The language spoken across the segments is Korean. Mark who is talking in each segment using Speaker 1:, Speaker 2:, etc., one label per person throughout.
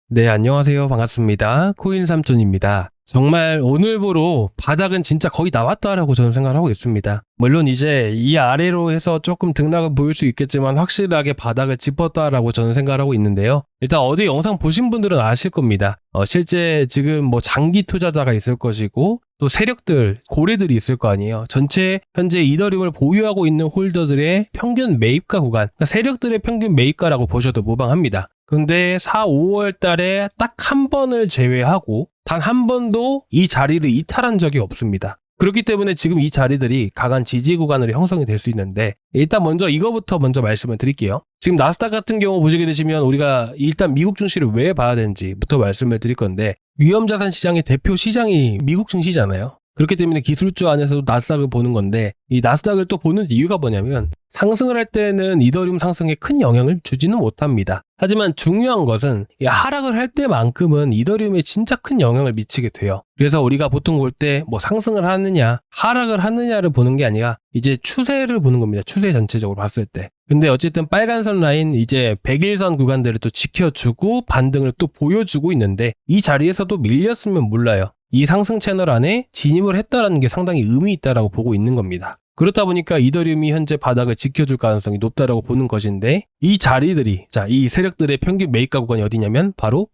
Speaker 1: 네, 안녕하세요. 반갑습니다. 코인 삼촌입니다. 정말 오늘부로 바닥은 진짜 거의 나왔다라고 저는 생각을 하고 있습니다. 물론 이제 이 아래로 해서 조금 등락은 보일 수 있겠지만 확실하게 바닥을 짚었다라고 저는 생각을 하고 있는데요. 일단 어제 영상 보신 분들은 아실 겁니다. 실제 지금 뭐 장기 투자자가 있을 것이고 또 세력들, 고래들이 있을 거 아니에요. 전체 현재 이더리움을 보유하고 있는 홀더들의 평균 매입가 구간, 그러니까 세력들의 평균 매입가라고 보셔도 무방합니다. 근데 4, 5월 달에 딱 한 번을 제외하고 단 한 번도 이 자리를 이탈한 적이 없습니다. 그렇기 때문에 지금 이 자리들이 강한 지지 구간으로 형성이 될 수 있는데 일단 먼저 이거부터 먼저 말씀을 드릴게요. 지금 나스닥 같은 경우 보시게 되시면 우리가 일단 미국 증시를 왜 봐야 되는지부터 말씀을 드릴 건데 위험자산 시장의 대표 시장이 미국 증시잖아요. 그렇기 때문에 기술주 안에서도 나스닥을 보는 건데 이 나스닥을 또 보는 이유가 뭐냐면 상승을 할 때는 이더리움 상승에 큰 영향을 주지는 못합니다. 하지만 중요한 것은 이 하락을 할 때만큼은 이더리움에 진짜 큰 영향을 미치게 돼요. 그래서 우리가 보통 볼 때 뭐 상승을 하느냐 하락을 하느냐를 보는 게 아니라 이제 추세를 보는 겁니다. 추세 전체적으로 봤을 때. 근데 어쨌든 빨간선 라인 이제 100일선 구간들을 또 지켜주고 반등을 또 보여주고 있는데 이 자리에서도 밀렸으면 몰라요. 이 상승 채널 안에 진입을 했다라는 게 상당히 의미 있다라고 보고 있는 겁니다. 그렇다 보니까 이더리움이 현재 바닥을 지켜줄 가능성이 높다라고 보는 것인데 이 자리들이 이 세력들의 평균 매입가 구간이 어디냐면 바로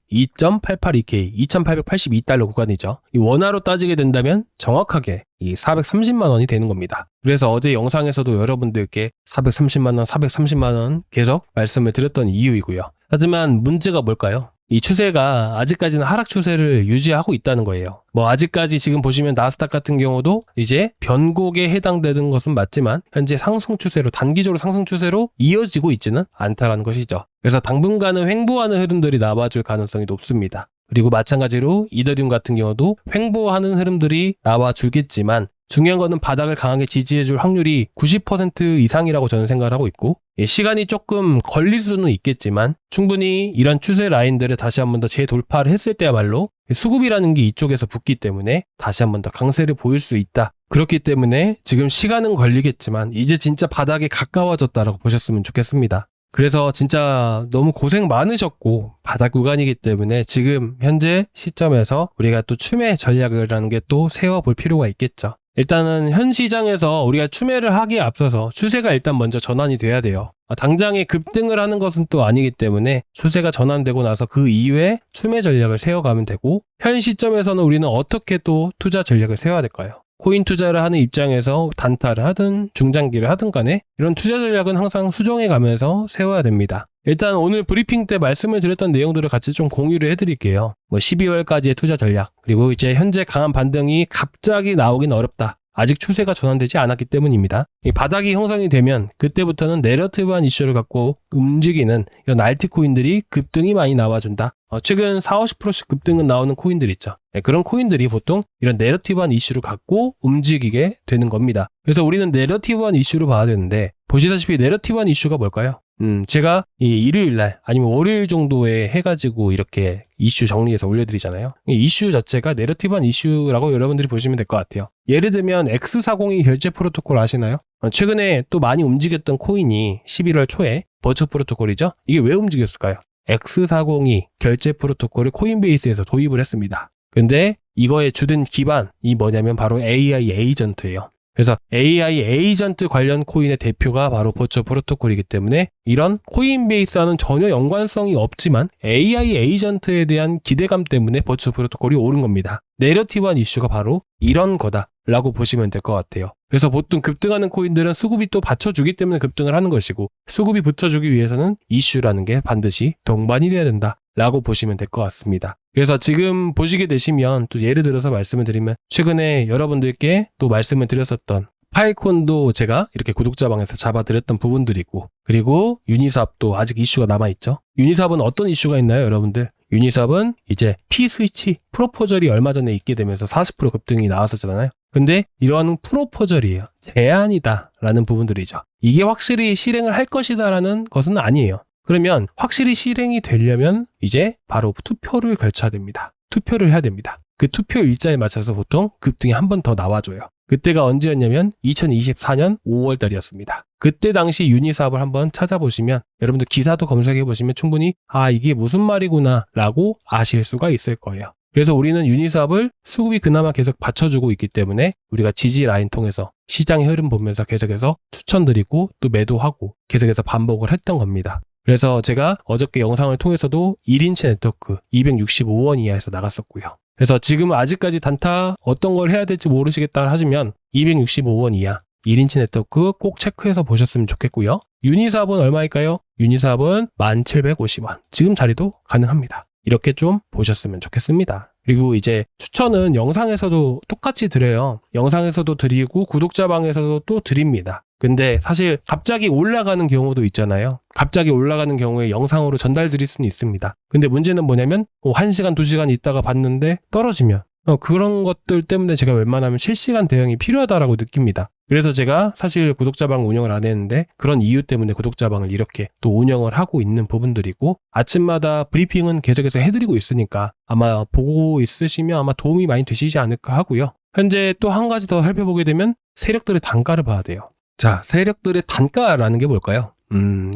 Speaker 1: 2.882K, 2,882달러 구간이죠. 이 원화로 따지게 된다면 정확하게 이 430만 원이 되는 겁니다. 그래서 어제 영상에서도 여러분들께 430만 원, 430만 원 계속 말씀을 드렸던 이유이고요. 하지만 문제가 뭘까요? 이 추세가 아직까지는 하락 추세를 유지하고 있다는 거예요. 뭐 아직까지 지금 보시면 나스닥 같은 경우도 이제 변곡에 해당되는 것은 맞지만 현재 상승 추세로 단기적으로 상승 추세로 이어지고 있지는 않다라는 것이죠. 그래서 당분간은 횡보하는 흐름들이 나와줄 가능성이 높습니다. 그리고 마찬가지로 이더리움 같은 경우도 횡보하는 흐름들이 나와주겠지만 중요한 거는 바닥을 강하게 지지해줄 확률이 90% 이상이라고 저는 생각을 하고 있고 시간이 조금 걸릴 수는 있겠지만 충분히 이런 추세 라인들을 다시 한 번 더 재돌파를 했을 때야말로 수급이라는 게 이쪽에서 붙기 때문에 다시 한 번 더 강세를 보일 수 있다. 그렇기 때문에 지금 시간은 걸리겠지만 이제 진짜 바닥에 가까워졌다라고 보셨으면 좋겠습니다. 그래서 진짜 너무 고생 많으셨고 바닥 구간이기 때문에 지금 현재 시점에서 우리가 또 추매 전략이라는 게 또 세워볼 필요가 있겠죠. 일단은 현 시장에서 우리가 추매를 하기에 앞서서 추세가 일단 먼저 전환이 돼야 돼요. 당장에 급등을 하는 것은 또 아니기 때문에 추세가 전환되고 나서 그 이후에 추매 전략을 세워가면 되고 현 시점에서는 우리는 어떻게 또 투자 전략을 세워야 될까요? 코인 투자를 하는 입장에서 단타를 하든 중장기를 하든 간에 이런 투자 전략은 항상 수정해 가면서 세워야 됩니다. 일단 오늘 브리핑 때 말씀을 드렸던 내용들을 같이 좀 공유를 해드릴게요. 12월까지의 투자 전략, 그리고 이제 현재 강한 반등이 갑자기 나오긴 어렵다. 아직 추세가 전환되지 않았기 때문입니다. 이 바닥이 형성이 되면 그때부터는 내러티브한 이슈를 갖고 움직이는 이런 알트코인들이 급등이 많이 나와준다. 최근 40~50%씩 급등은 나오는 코인들 있죠. 그런 코인들이 보통 이런 내러티브한 이슈를 갖고 움직이게 되는 겁니다. 그래서 우리는 내러티브한 이슈를 봐야 되는데 보시다시피 내러티브한 이슈가 뭘까요? 제가 이 일요일날 아니면 월요일 정도에 해가지고 이렇게 이슈 정리해서 올려드리잖아요. 이 이슈 자체가 내러티브한 이슈라고 여러분들이 보시면 될 것 같아요. 예를 들면 X402 결제 프로토콜 아시나요? 최근에 또 많이 움직였던 코인이 11월 초에 버처 프로토콜이죠. 이게 왜 움직였을까요? X402 결제 프로토콜을 코인베이스에서 도입을 했습니다. 근데 이거의 주된 기반이 뭐냐면 바로 AI 에이전트예요. 그래서 AI 에이전트 관련 코인의 대표가 바로 버처 프로토콜이기 때문에 이런 코인베이스와는 전혀 연관성이 없지만 AI 에이전트에 대한 기대감 때문에 버처 프로토콜이 오른 겁니다. 내러티브한 이슈가 바로 이런 거다라고 보시면 될 것 같아요. 그래서 보통 급등하는 코인들은 수급이 또 받쳐주기 때문에 급등을 하는 것이고 수급이 붙여주기 위해서는 이슈라는 게 반드시 동반이 돼야 된다. 라고 보시면 될 것 같습니다. 그래서 지금 보시게 되시면 또 예를 들어서 말씀을 드리면 최근에 여러분들께 또 말씀을 드렸었던 파이콘도 제가 이렇게 구독자방에서 잡아드렸던 부분들이 있고 그리고 유니삽도 아직 이슈가 남아있죠. 유니삽은 어떤 이슈가 있나요 여러분들? 유니삽은 이제 P-스위치 프로포절이 얼마 전에 있게 되면서 40% 급등이 나왔었잖아요. 근데 이런 프로포절이에요. 제한이다 라는 부분들이죠. 이게 확실히 실행을 할 것이다 라는 것은 아니에요. 그러면 확실히 실행이 되려면 이제 바로 투표를 걸쳐야 됩니다. 투표를 해야 됩니다. 그 투표 일자에 맞춰서 보통 급등이 한 번 더 나와줘요. 그때가 언제였냐면 2024년 5월 달이었습니다. 그때 당시 유니사업을 한번 찾아보시면 여러분들 기사도 검색해보시면 충분히 이게 무슨 말이구나 라고 아실 수가 있을 거예요. 그래서 우리는 유니사업을 수급이 그나마 계속 받쳐주고 있기 때문에 우리가 지지 라인 통해서 시장의 흐름 보면서 계속해서 추천드리고 또 매도하고 계속해서 반복을 했던 겁니다. 그래서 제가 어저께 영상을 통해서도 1인치 네트워크 265원 이하에서 나갔었고요. 그래서 지금 아직까지 단타 어떤 걸 해야 될지 모르시겠다 하시면 265원 이하 1인치 네트워크 꼭 체크해서 보셨으면 좋겠고요. 유니사업은 얼마일까요? 유니사업은 1750원. 지금 자리도 가능합니다. 이렇게 좀 보셨으면 좋겠습니다. 그리고 이제 추천은 영상에서도 똑같이 드려요. 영상에서도 드리고 구독자방에서도 또 드립니다. 근데 사실 갑자기 올라가는 경우도 있잖아요. 갑자기 올라가는 경우에 영상으로 전달드릴 수는 있습니다. 근데 문제는 뭐냐면 1시간, 2시간 있다가 봤는데 떨어지면 그런 것들 때문에 제가 웬만하면 실시간 대응이 필요하다라고 느낍니다. 그래서 제가 사실 구독자방 운영을 안 했는데 그런 이유 때문에 구독자방을 이렇게 또 운영을 하고 있는 부분들이고 아침마다 브리핑은 계속해서 해드리고 있으니까 아마 보고 있으시면 아마 도움이 많이 되시지 않을까 하고요. 현재 또 한 가지 더 살펴보게 되면 세력들의 단가를 봐야 돼요. 자, 세력들의 단가라는 게 뭘까요?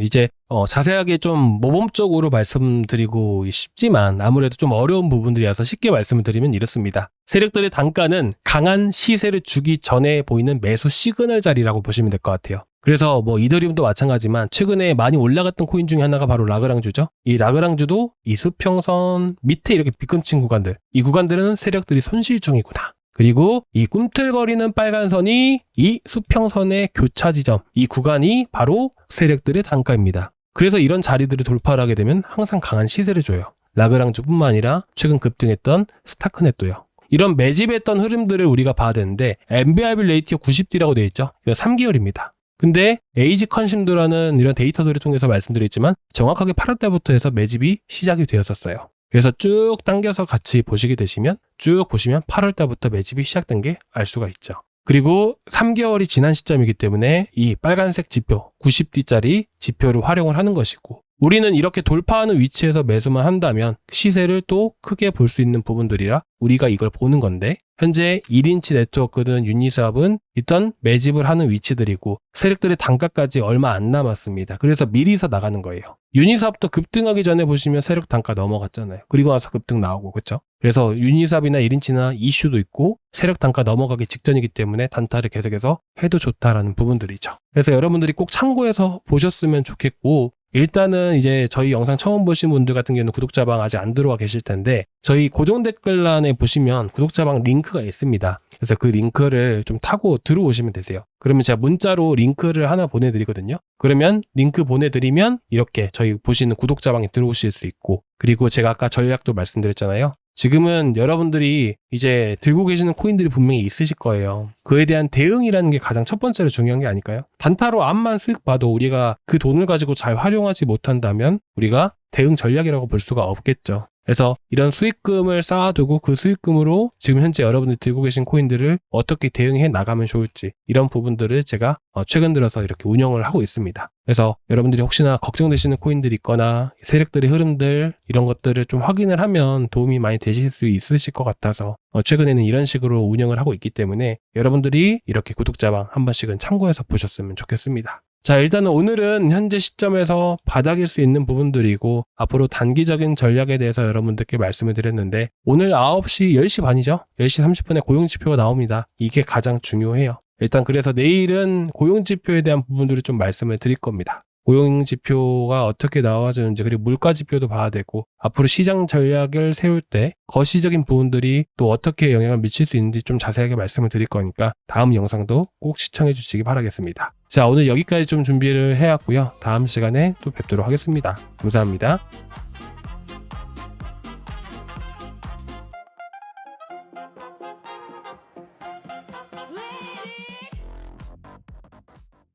Speaker 1: 이제 자세하게 좀 모범적으로 말씀드리고 싶지만 아무래도 좀 어려운 부분들이라서 쉽게 말씀을 드리면 이렇습니다. 세력들의 단가는 강한 시세를 주기 전에 보이는 매수 시그널 자리라고 보시면 될 것 같아요. 그래서 이더리움도 마찬가지지만 최근에 많이 올라갔던 코인 중에 하나가 바로 라그랑주죠. 이 라그랑주도 이 수평선 밑에 이렇게 빗금친 구간들, 이 구간들은 세력들이 손실 중이구나. 그리고 이 꿈틀거리는 빨간 선이 이 수평선의 교차 지점, 이 구간이 바로 세력들의 단가입니다. 그래서 이런 자리들을 돌파를 하게 되면 항상 강한 시세를 줘요. 라그랑주뿐만 아니라 최근 급등했던 스타크넷도요. 이런 매집했던 흐름들을 우리가 봐야 되는데 MBRB 레이티오 90D라고 되어 있죠. 이거 3개월입니다. 근데 에이지 컨슘도라는 이런 데이터들을 통해서 말씀드렸지만 정확하게 8월 달부터 해서 매집이 시작이 되었었어요. 그래서 쭉 당겨서 같이 보시게 되시면 쭉 보시면 8월 달부터 매집이 시작된 게 알 수가 있죠. 그리고 3개월이 지난 시점이기 때문에 이 빨간색 지표 90D짜리 지표를 활용을 하는 것이고 우리는 이렇게 돌파하는 위치에서 매수만 한다면 시세를 또 크게 볼 수 있는 부분들이라 우리가 이걸 보는 건데 현재 1인치 네트워크든 유니사업은 일단 매집을 하는 위치들이고 세력들의 단가까지 얼마 안 남았습니다. 그래서 미리서 나가는 거예요. 유니사업도 급등하기 전에 보시면 세력 단가 넘어갔잖아요. 그리고 나서 급등 나오고 그렇죠? 그래서 유니사업이나 1인치나 이슈도 있고 세력 단가 넘어가기 직전이기 때문에 단타를 계속해서 해도 좋다라는 부분들이죠. 그래서 여러분들이 꼭 참고해서 보셨으면 좋겠고 일단은 이제 저희 영상 처음 보신 분들 같은 경우는 구독자방 아직 안 들어와 계실 텐데 저희 고정 댓글란에 보시면 구독자방 링크가 있습니다. 그래서 그 링크를 좀 타고 들어오시면 되세요. 그러면 제가 문자로 링크를 하나 보내드리거든요. 그러면 링크 보내드리면 이렇게 저희 보시는 구독자방에 들어오실 수 있고 그리고 제가 아까 전략도 말씀드렸잖아요. 지금은 여러분들이 이제 들고 계시는 코인들이 분명히 있으실 거예요. 그에 대한 대응이라는 게 가장 첫 번째로 중요한 게 아닐까요? 단타로 앞만 쓱 봐도 우리가 그 돈을 가지고 잘 활용하지 못한다면 우리가 대응 전략이라고 볼 수가 없겠죠. 그래서 이런 수익금을 쌓아두고 그 수익금으로 지금 현재 여러분들이 들고 계신 코인들을 어떻게 대응해 나가면 좋을지 이런 부분들을 제가 최근 들어서 이렇게 운영을 하고 있습니다. 그래서 여러분들이 혹시나 걱정되시는 코인들이 있거나 세력들의 흐름들 이런 것들을 좀 확인을 하면 도움이 많이 되실 수 있으실 것 같아서 최근에는 이런 식으로 운영을 하고 있기 때문에 여러분들이 이렇게 구독자방 한 번씩은 참고해서 보셨으면 좋겠습니다. 자, 일단은 오늘은 현재 시점에서 바닥일 수 있는 부분들이고 앞으로 단기적인 전략에 대해서 여러분들께 말씀을 드렸는데 오늘 9시 10시 반이죠? 10시 30분에 고용지표가 나옵니다. 이게 가장 중요해요. 일단 그래서 내일은 고용지표에 대한 부분들을 좀 말씀을 드릴 겁니다. 고용지표가 어떻게 나와주는지 그리고 물가지표도 봐야 되고 앞으로 시장 전략을 세울 때 거시적인 부분들이 또 어떻게 영향을 미칠 수 있는지 좀 자세하게 말씀을 드릴 거니까 다음 영상도 꼭 시청해 주시기 바라겠습니다. 자, 오늘 여기까지 좀 준비를 해왔고요. 다음 시간에 또 뵙도록 하겠습니다. 감사합니다.